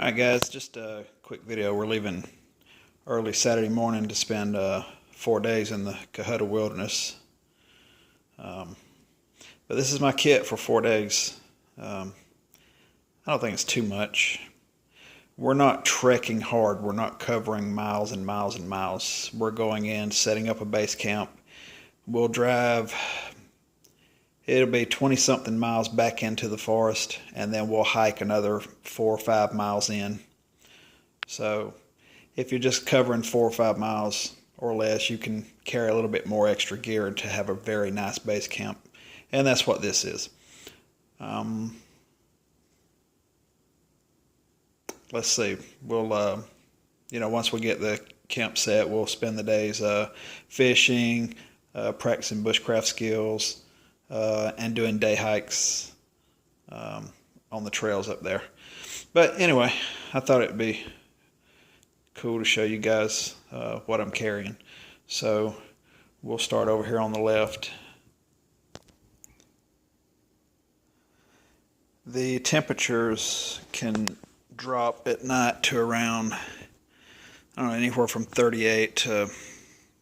Alright guys, just a quick video. We're leaving early Saturday morning to spend 4 days in the Cohutta Wilderness. But this is my kit for 4 days. I don't think it's too much. We're not trekking hard. We're not covering miles and miles and miles. We're going in, setting up a base camp. We'll drive, it'll be 20-something miles back into the forest, and then we'll hike another 4 or 5 miles in. So if you're just covering 4 or 5 miles or less, you can carry a little bit more extra gear to have a very nice base camp. And that's what this is. Let's see. We'll, once we get the camp set, we'll spend the days fishing, practicing bushcraft skills, and doing day hikes on the trails up there. But anyway, I thought it'd be cool to show you guys what I'm carrying. So we'll start over here on the left. The temperatures can drop at night to around, I don't know, anywhere from 38 to,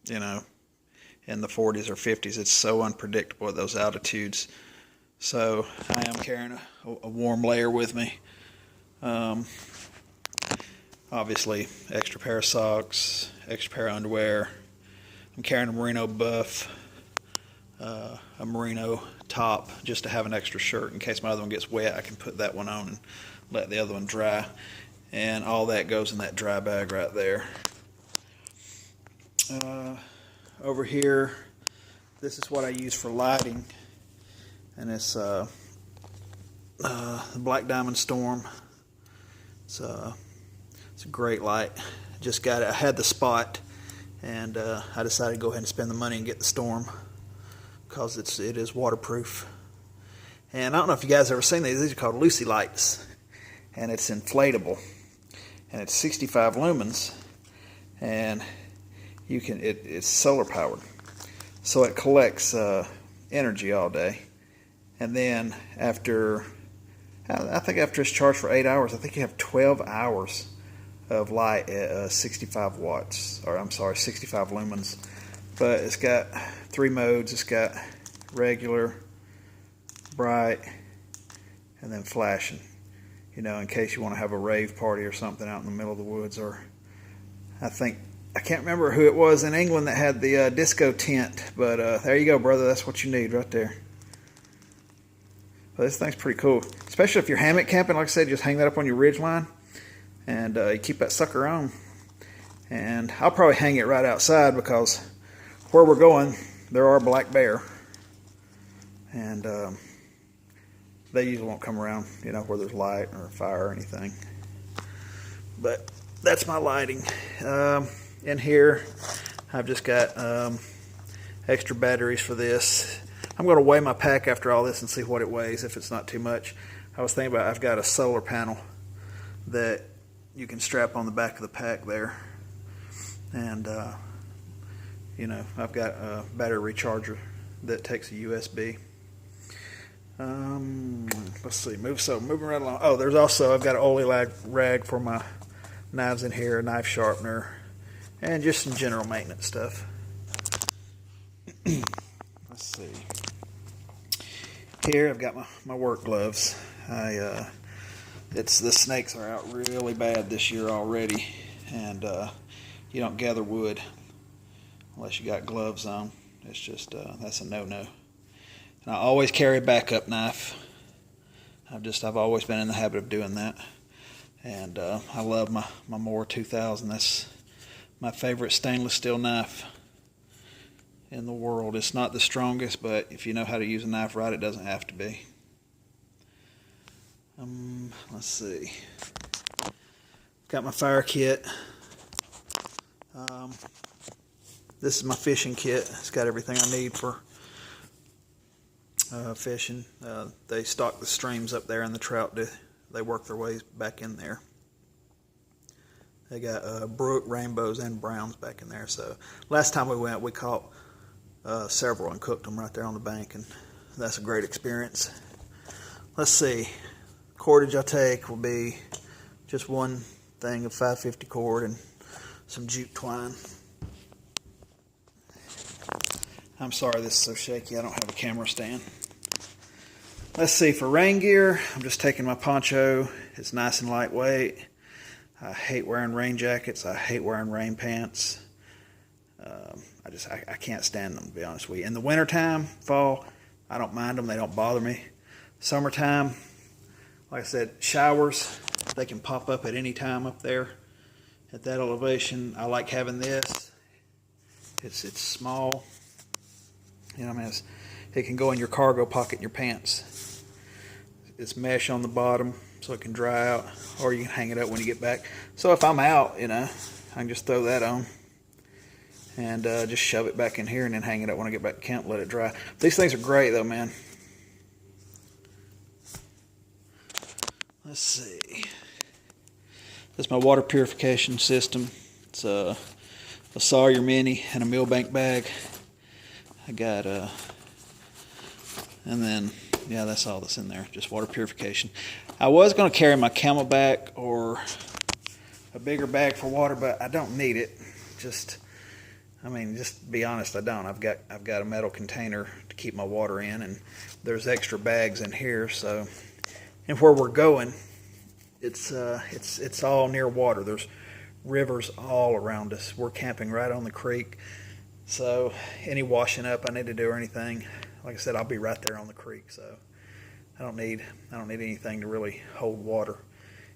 in the 40s or 50s. It's so unpredictable at those altitudes. So I am carrying a warm layer with me. Obviously, extra pair of socks, extra pair of underwear. I'm carrying a merino buff, a merino top, just to have an extra shirt in case my other one gets wet. I can put that one on and let the other one dry. And all that goes in that dry bag right there. Over here, this is what I use for lighting, and it's the Black Diamond Storm. It's a great light. Just got it. I had the Spot, and I decided to go ahead and spend the money and get the Storm because it is waterproof. And I don't know if you guys have ever seen these. These are called Lucy lights, and it's inflatable, and it's 65 lumens, and it's solar powered, so it collects energy all day, and then after it's charged for 8 hours, I think you have 12 hours of light at 65 watts, or I'm sorry, 65 lumens. But it's got 3 modes. It's got regular, bright, and then flashing, in case you want to have a rave party or something out in the middle of the woods. Or I can't remember who it was in England that had the disco tent, but there you go, brother. That's what you need right there. Well, this thing's pretty cool, especially if you're hammock camping. Like I said, just hang that up on your ridge line, and you keep that sucker on. And I'll probably hang it right outside because where we're going, there are black bear, and they usually won't come around, where there's light or fire or anything. But that's my lighting. In here, I've just got extra batteries for this. I'm going to weigh my pack after all this and see what it weighs, if it's not too much. I was thinking about, I've got a solar panel that you can strap on the back of the pack there. And, I've got a battery recharger that takes a USB. Let's see, moving right along. Oh, there's also, I've got an oily rag for my knives in here, a knife sharpener, and just some general maintenance stuff. Let's see. Here I've got my work gloves. The snakes are out really bad this year already, and you don't gather wood unless you got gloves on. It's just that's a no-no. And I always carry a backup knife. I've always been in the habit of doing that. And I love my Moore 2000. That's my favorite stainless steel knife in the world. It's not the strongest, but if you know how to use a knife right, it doesn't have to be. Let's see. Got my fire kit. This is my fishing kit. It's got everything I need for fishing. They stock the streams up there, and the trout they work their ways back in there. They got brook, rainbows, and browns back in there. So last time we went, we caught several and cooked them right there on the bank, and that's a great experience. Let's see. Cordage I take will be Just one thing of 550 cord and some jute twine. I'm sorry this is so shaky, I don't have a camera stand. Let's see, for rain gear, I'm just taking my poncho. It's nice and lightweight. I hate wearing rain jackets. I hate wearing rain pants. I can't stand them, to be honest with you. In the wintertime, fall, I don't mind them. They don't bother me. Summertime, like I said, showers, they can pop up at any time up there at that elevation. I like having this. It's small. You know, I mean, it can go in your cargo pocket in your pants. It's mesh on the bottom so it can dry out, or you can hang it up when you get back. So if I'm out, you know, I can just throw that on and just shove it back in here and then hang it up when I get back to camp, let it dry. These things are great though, man. Let's see. This is my water purification system. It's a Sawyer Mini and a Millbank bag. I got and then yeah, that's all that's in there, just water purification. I was going to carry my Camelback or a bigger bag for water, but I don't need it. Just to be honest, I don't. I've got a metal container to keep my water in, and there's extra bags in here. So, and where we're going, it's all near water. There's rivers all around us. We're camping right on the creek. So any washing up I need to do or anything, like I said, I'll be right there on the creek. So I don't need anything to really hold water.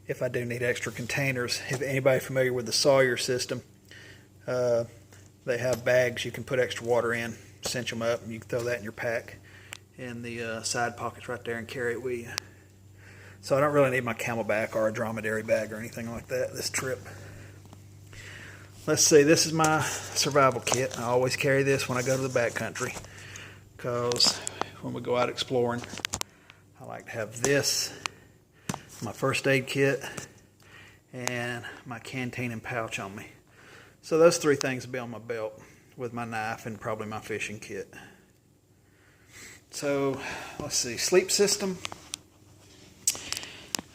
If I do need extra containers, if anybody familiar with the Sawyer system, they have bags you can put extra water in, cinch them up, and you can throw that in your pack in the side pockets right there and carry it with you. So I don't really need my Camelback or a dromedary bag or anything like that this trip. Let's see, this is my survival kit. I always carry this when I go to the backcountry because when we go out exploring, I like to have this, my first aid kit, and my canteen and pouch on me. So those three things will be on my belt with my knife and probably my fishing kit. So let's see, sleep system.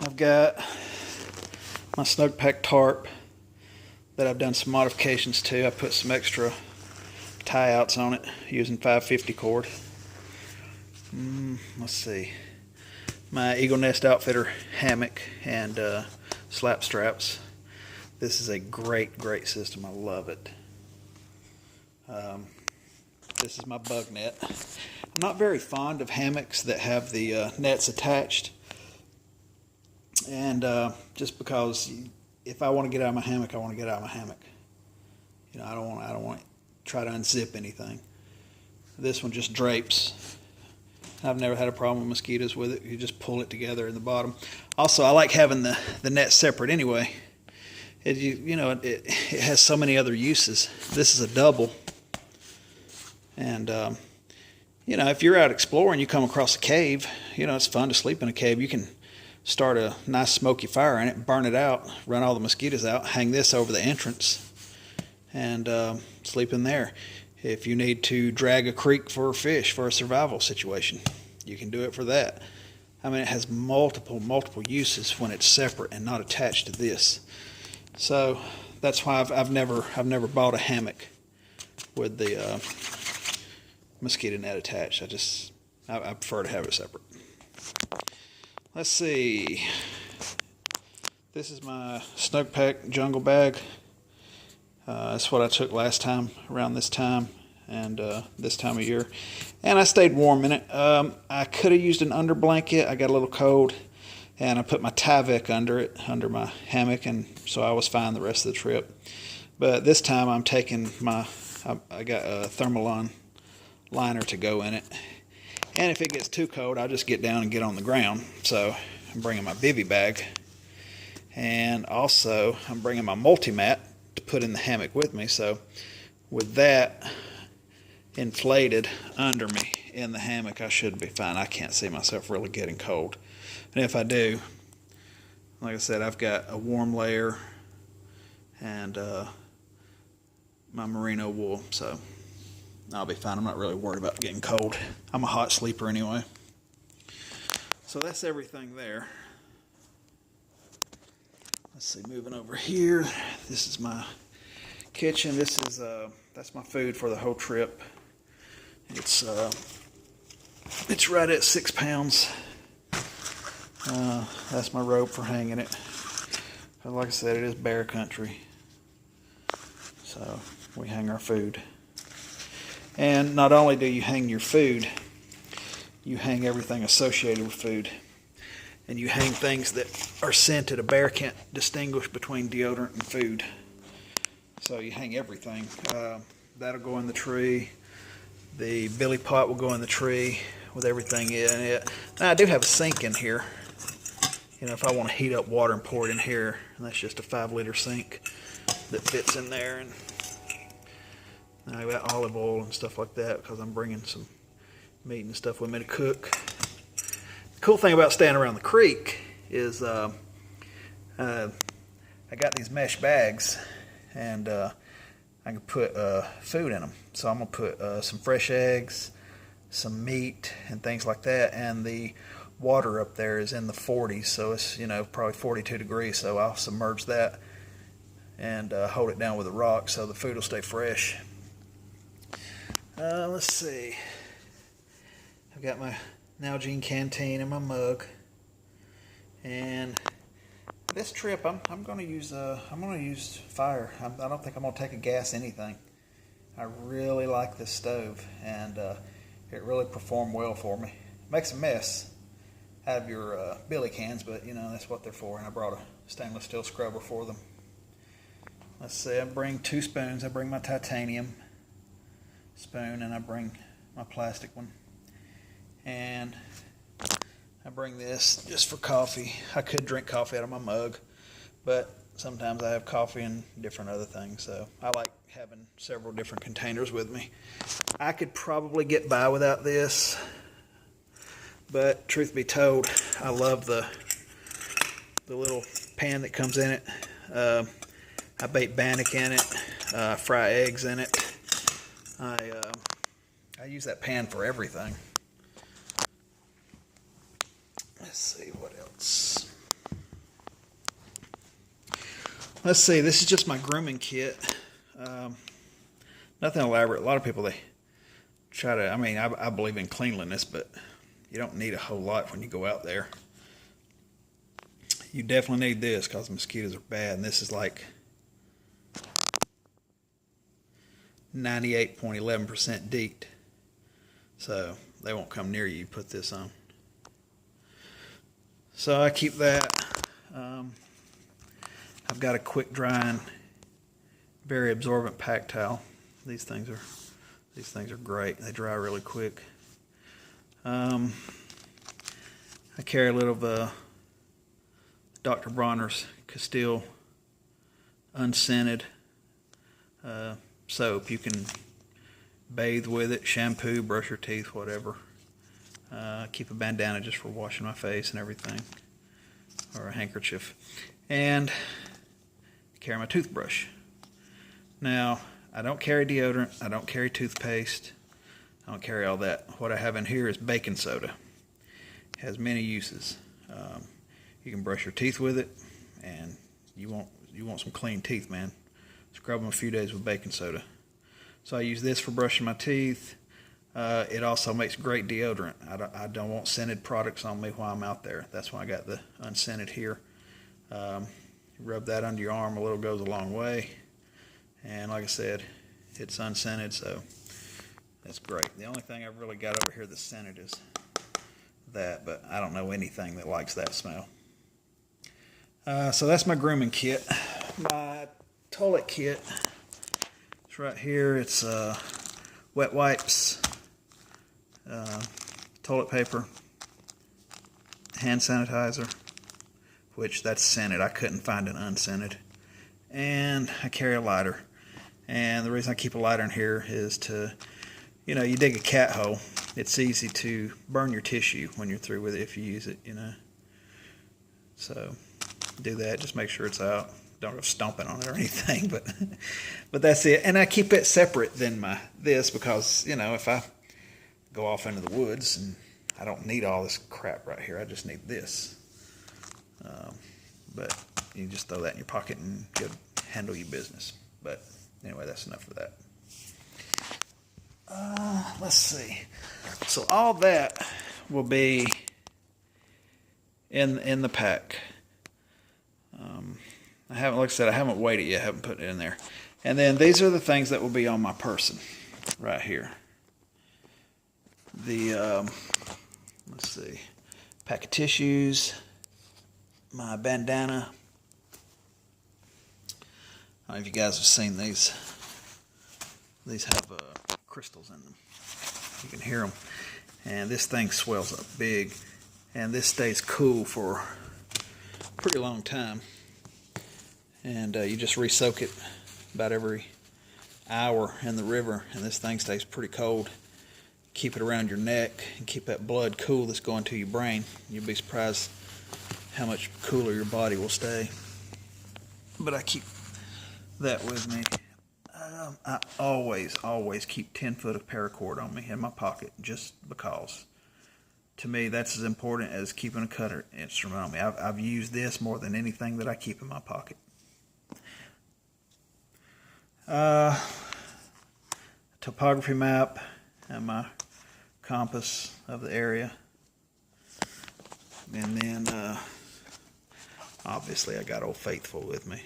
I've got my Snug Pack tarp that I've done some modifications to. I put some extra tie outs on it using 550 cord. Let's see, my Eagle Nest Outfitter hammock and slap straps. This is a great system. I love it. This is my bug net. I'm not very fond of hammocks that have the nets attached, and just because if I want to get out of my hammock, I want to get out of my hammock. You know, I don't want to try to unzip anything. This one just drapes. I've never had a problem with mosquitoes with it. You just pull it together in the bottom. Also, I like having the net separate anyway. It has so many other uses. This is a double. And, if you're out exploring, you come across a cave, it's fun to sleep in a cave. You can start a nice smoky fire in it, burn it out, run all the mosquitoes out, hang this over the entrance, and sleep in there. If you need to drag a creek for a fish for a survival situation, you can do it for that. I mean, it has multiple uses when it's separate and not attached to this. So that's why I've never bought a hammock with the mosquito net attached. I prefer to have it separate. Let's see. This is my Snug Pack jungle bag. That's what I took last time around this time and this time of year, and I stayed warm in it. I could have used an under blanket. I got a little cold, and I put my Tyvek under it, under my hammock, and so I was fine the rest of the trip. But this time I'm taking I got a Thermalon liner to go in it, and if it gets too cold, I'll just get down and get on the ground. So I'm bringing my bivy bag, and also I'm bringing my multi-mat to put in the hammock with me. So with that inflated under me in the hammock, I should be fine. I can't see myself really getting cold. And if I do, like I said, I've got a warm layer and my merino wool, so I'll be fine. I'm not really worried about getting cold. I'm a hot sleeper anyway. So that's everything there. Let's see, moving over here. This is my kitchen. This is that's my food for the whole trip. It's right at 6 pounds. That's my rope for hanging it. But like I said, it is bear country, so we hang our food. And not only do you hang your food, you hang everything associated with food. And you hang things that are scented. A bear can't distinguish between deodorant and food. So you hang everything. That'll go in the tree. The billy pot will go in the tree with everything in it. Now I do have a sink in here. You know, if I want to heat up water and pour it in here, and that's just a 5-liter sink that fits in there. And I got olive oil and stuff like that because I'm bringing some meat and stuff with me to cook. The cool thing about staying around the creek is I got these mesh bags, and I can put food in them. So I'm going to put some fresh eggs, some meat, and things like that. And the water up there is in the 40s, so it's, you know, probably 42 degrees. So I'll submerge that and hold it down with a rock so the food will stay fresh. Let's see. I've got my Nalgene canteen and my mug. And this trip, I'm going to use fire. I don't think I'm going to take a gas anything. I really like this stove, and it really performed well for me. Makes a mess out of your billy cans, but you know that's what they're for. And I brought a stainless steel scrubber for them. Let's see. I bring 2 spoons. I bring my titanium spoon, and I bring my plastic one. And I bring this just for coffee. I could drink coffee out of my mug, but sometimes I have coffee and different other things, so I like having several different containers with me. I could probably get by without this, but truth be told, I love the little pan that comes in it. I bake bannock in it, fry eggs in it. I use that pan for everything. Let's see what else. Let's see, this is just my grooming kit. Nothing elaborate. A lot of people, they try to, I believe in cleanliness, but you don't need a whole lot when you go out there. You definitely need this because the mosquitoes are bad, and this is like 98.11% DEET. So they won't come near you. You put this on. So I keep that. I've got a quick drying, very absorbent pack towel. These things are great. They dry really quick. I carry a little of Dr. Bronner's Castile unscented soap. You can bathe with it, shampoo, brush your teeth, whatever. Keep a bandana just for washing my face and everything, or a handkerchief. And carry my toothbrush. Now, I don't carry deodorant, I don't carry toothpaste, I don't carry all that. What I have in here is baking soda. It has many uses. You can brush your teeth with it, and you want some clean teeth, man. Scrub them a few days with baking soda. So I use this for brushing my teeth. It also makes great deodorant. I don't want scented products on me while I'm out there. That's why I got the unscented here. Rub that under your arm a little, goes a long way. And like I said, it's unscented, so that's great. The only thing I've really got over here that's scented is that, but I don't know anything that likes that smell. So that's my grooming kit. My toilet kit, it's right here. It's wet wipes, toilet paper, hand sanitizer, which that's scented. I couldn't find an unscented. And I carry a lighter. And the reason I keep a lighter in here is to, you dig a cat hole. It's easy to burn your tissue when you're through with it if you use it, So do that. Just make sure it's out. Don't go stomping on it or anything, but that's it. And I keep it separate than this because, if I go off into the woods and I don't need all this crap right here, I just need this. But, you can just throw that in your pocket and you'll handle your business. But anyway, that's enough of that. Let's see. So all that will be in the pack. I haven't, like I said, I haven't weighed it yet. I haven't put it in there. And then these are the things that will be on my person right here. The let's see, pack of tissues, my bandana. I don't know if you guys have seen these. These have crystals in them. You can hear them. And this thing swells up big. And this stays cool for a pretty long time. And you just re-soak it about every hour in the river. And this thing stays pretty cold. Keep it around your neck and keep that blood cool that's going to your brain. You'll be surprised how much cooler your body will stay. But I keep that with me. I always keep 10 foot of paracord on me in my pocket, just because. To me, that's as important as keeping a cutter instrument on me. I've used this more than anything that I keep in my pocket. Topography map and my compass of the area. And then, obviously, I got Old Faithful with me.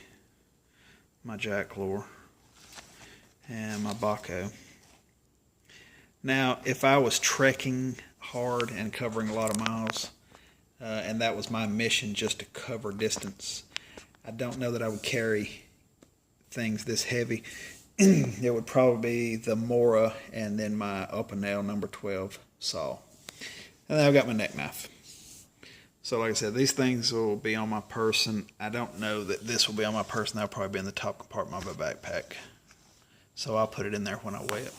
My jack lure. And my Baco. Now, if I was trekking hard and covering a lot of miles, and that was my mission, just to cover distance, I don't know that I would carry things this heavy. It would probably be the Mora and then my open nail number 12 saw. And then I've got my neck knife. So like I said, these things will be on my person. I don't know that this will be on my person. That'll probably be in the top compartment of my backpack. So I'll put it in there when I weigh it.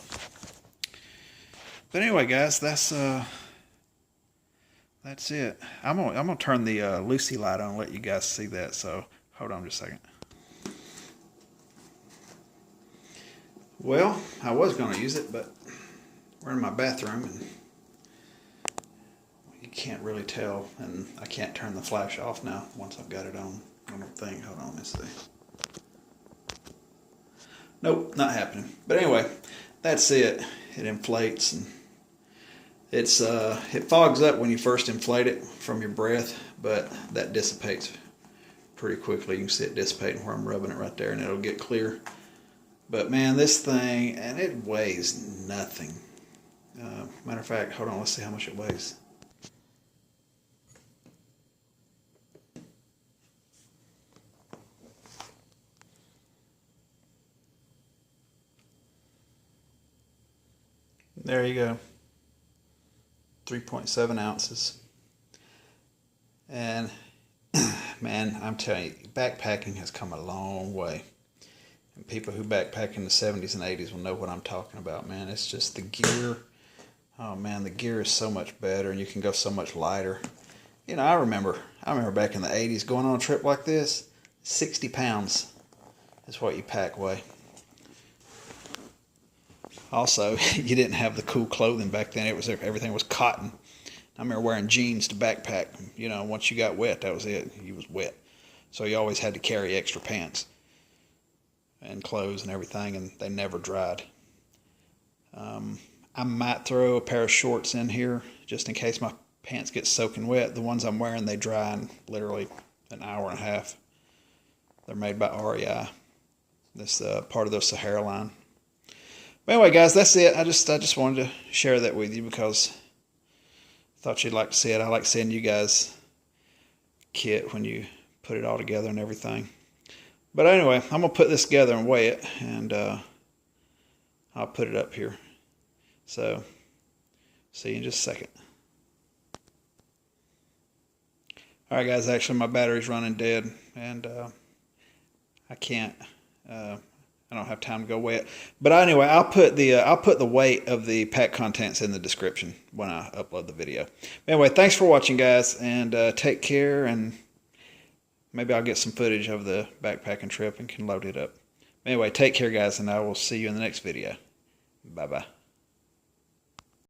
But anyway, guys, that's it. I'm gonna turn the Lucy light on and let you guys see that. So hold on just a second. Well, I was gonna use it, but we're in my bathroom and you can't really tell, and I can't turn the flash off now once I've got it on the thing. Hold on, let's see. Nope, not happening. But anyway, that's it. It inflates and it fogs up when you first inflate it from your breath, but that dissipates pretty quickly. You can see it dissipating where I'm rubbing it right there, and it'll get clear. But man, this thing, and it weighs nothing. Matter of fact, hold on, let's see how much it weighs. There you go. 3.7 ounces. And man, I'm telling you, backpacking has come a long way. And people who backpack in the 70s and 80s will know what I'm talking about, man. It's just the gear. Oh man, the gear is so much better and you can go so much lighter. You know, I remember back in the 80s going on a trip like this, 60 pounds is what you pack weigh. Also, you didn't have the cool clothing back then. Everything was cotton. I remember wearing jeans to backpack. You know, once you got wet, that was it. You was wet. So you always had to carry extra pants and clothes and everything, and they never dried. I might throw a pair of shorts in here just in case my pants get soaking wet. The ones I'm wearing, they dry in literally an hour and a half. They're made by REI. This part of the Sahara line. But anyway, guys, that's it. I just wanted to share that with you because I thought you'd like to see it. I like seeing you guys kit when you put it all together and everything. But anyway, I'm going to put this together and weigh it, and I'll put it up here. So, see you in just a second. Alright guys, actually my battery's running dead, and I can't... I don't have time to go weigh it. But anyway, I'll put the weight of the pack contents in the description when I upload the video. Anyway, thanks for watching, guys, and take care, and maybe I'll get some footage of the backpacking trip and can load it up. Anyway, take care, guys, and I will see you in the next video. Bye-bye.